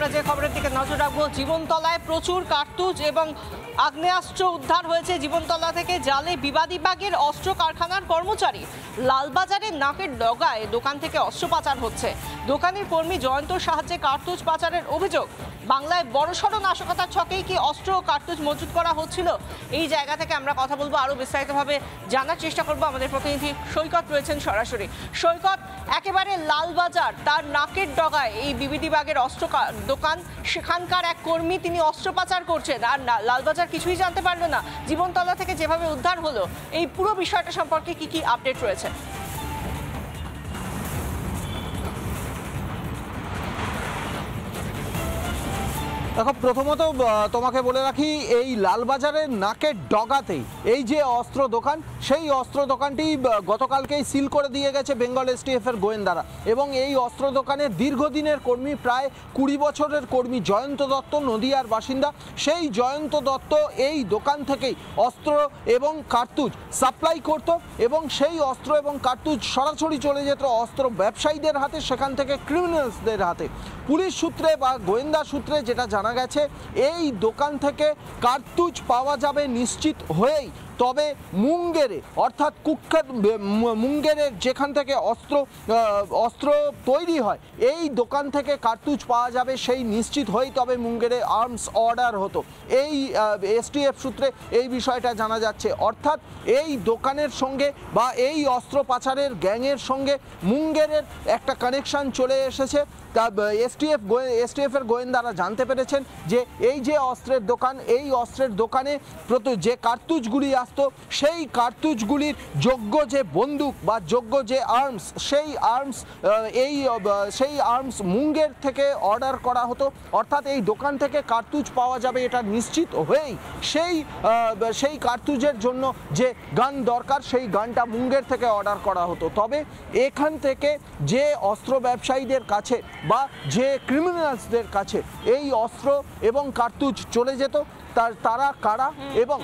আমরা যে খবরের দিকে নজর রাখবো, জীবনতলায় প্রচুর কার্তুজ এবং আগ্নেয়াস্ত্র উদ্ধার হয়েছে। জীবনতলা থেকে জালে বিবাদীবাগের অস্ত্র কারখানার কর্মচারী। লালবাজারের নাকের ডগায় দোকান থেকে অস্ত্র পাচার হচ্ছে। দোকানের কর্মী জয়ন্তর সাহায্যে কার্তুজ পাচারের অভিযোগ। বাংলায় বড়সড় নাশকতার ছকেই কি অস্ত্র ও কার্তুজ মজুত করা হচ্ছিল? এই জায়গা থেকে আমরা কথা বলবো, আরো বিস্তারিতভাবে জানার চেষ্টা করবো। আমাদের প্রতিনিধি সৈকত রয়েছেন সরাসরি। সৈকত, একেবারে লালবাজার তার নাকের ডগায় এই বিবিদিবাগের অস্ত্র দোকান, সেখানকার এক কর্মী তিনি অস্ত্র পাচার করছেন, আর লালবাজার কিছুই জানতে পারলো না। জীবনতলা থেকে যেভাবে উদ্ধার হলো, এই পুরো বিষয়টা সম্পর্কে কি কি আপডেট রয়েছে? দেখো, প্রথমত তোমাকে বলে রাখি, এই লালবাজারের নাকের ডগাতেই এই যে অস্ত্র দোকান, সেই অস্ত্র দোকানটি গতকালকেই সিল করে দিয়ে গেছে বেঙ্গল এসটিএফ এর গোয়েন্দারা। এবং এই অস্ত্র দোকানের দীর্ঘদিনের কর্মী, প্রায় 20 বছরের কর্মী জয়ন্ত দত্ত, নদিয়ার বাসিন্দা। সেই জয়ন্ত দত্ত এই দোকান থেকেই অস্ত্র এবং কার্তুজ সাপ্লাই করত এবং সেই অস্ত্র এবং কার্তুজ সরাসরি চলে যেত অস্ত্র ব্যবসায়ীদের হাতে, সেখান থেকে ক্রিমিনালসদের হাতে। পুলিশ সূত্রে বা গোয়েন্দা সূত্রে যেটা জানা গেছে, এই দোকান থেকে কার্তুজ পাওয়া যাবে নিশ্চিত হয়েই, তবে মুঙ্গেরে অর্থাৎ কুখ্যাত মুঙ্গেরের যেখান থেকে অস্ত্র তৈরি হয়, এই দোকান থেকে কার্তুজ পাওয়া যাবে সেই নিশ্চিত হয়েই তবে মুঙ্গেরে আর্মস অর্ডার হতো। এই এসটিএফ সূত্রে এই বিষয়টা জানা যাচ্ছে। অর্থাৎ এই দোকানের সঙ্গে বা এই অস্ত্র পাচারের গ্যাংয়ের সঙ্গে মুঙ্গেরের একটা কানেকশন চলে এসেছে। তা এসটিএফ এর গোয়েন্দারা জানতে পেরেছেন যে এই যে অস্ত্রের দোকান, এই অস্ত্রের দোকানে যে কার্তুজগুলি আসতো, সেই কার্তুজগুলির যোগ্য যে বন্দুক বা যোগ্য যে আর্মস, সেই আর্মস মুঙ্গের থেকে অর্ডার করা হতো। অর্থাৎ এই দোকান থেকে কার্তুজ পাওয়া যাবে এটা নিশ্চিত হয়েই সেই কার্তুজের জন্য যে গান দরকার, সেই গানটা মুঙ্গের থেকে অর্ডার করা হতো। তবে এখান থেকে যে অস্ত্র ব্যবসায়ীদের কাছে বা যে ক্রিমিনালসদের কাছে এই অস্ত্র এবং কার্তুজ চলে যেত, তারা কারা এবং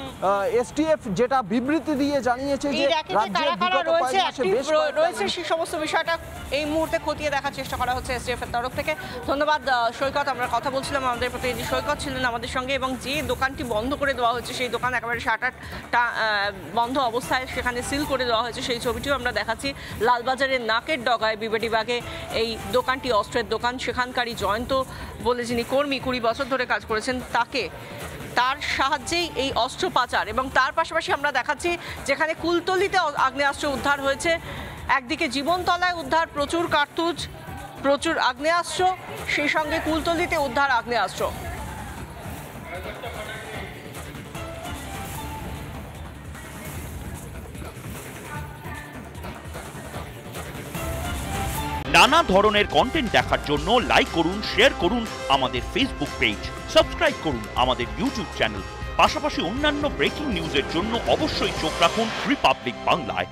এসটিএফ যেটা বিবৃতি দিয়ে জানিয়েছে যে রাজ্যের বিগত কয়েক মাসে বেশ রয়েছে, সেই সমস্ত বিষয়টা এই মুহূর্তে খতিয়ে দেখার চেষ্টা করা হচ্ছে এসটিএফ এর তরফ থেকে। ধন্যবাদ সৈকত। আমরা কথা বলছিলাম, আমাদের প্রতিনিধি সৈকত ছিলেন আমাদের সঙ্গে। এবং যে দোকানটি বন্ধ করে দেওয়া হচ্ছে, সেই দোকান একেবারে শাটারটা বন্ধ অবস্থায় সেখানে সিল করে দেওয়া হয়েছে, সেই ছবিটিও আমরা দেখাচ্ছি। লালবাজারের নাকের ডগায় বিবেটিবাগে এই দোকানটি অস্ত্রের দোকান। সেখানকারই জয়ন্ত বলে যিনি কর্মী, 20 বছর ধরে কাজ করেছেন, তার সাহায্যেই এই অস্ত্র পাচার। এবং তার পাশাপাশি আমরা দেখাচ্ছি যেখানে কুলতলিতে আগ্নেয়াস্ত্র উদ্ধার হয়েছে, একদিকে জীবনতলায় উদ্ধার প্রচুর কার্তুজ, প্রচুর আগ্নেয়াস্ত্র, সেই সঙ্গে কুলতলিতে উদ্ধার আগ্নেয়াস্ত্র। নানা ধরনের কন্টেন্ট দেখার জন্য লাইক করুন, শেয়ার করুন আমাদের ফেসবুক পেজ, সাবস্ক্রাইব করুন আমাদের ইউটিউব চ্যানেল। পাশাপাশি অন্যান্য ব্রেকিং নিউজের জন্য অবশ্যই চোখ রাখুন রিপাবলিক বাংলায়।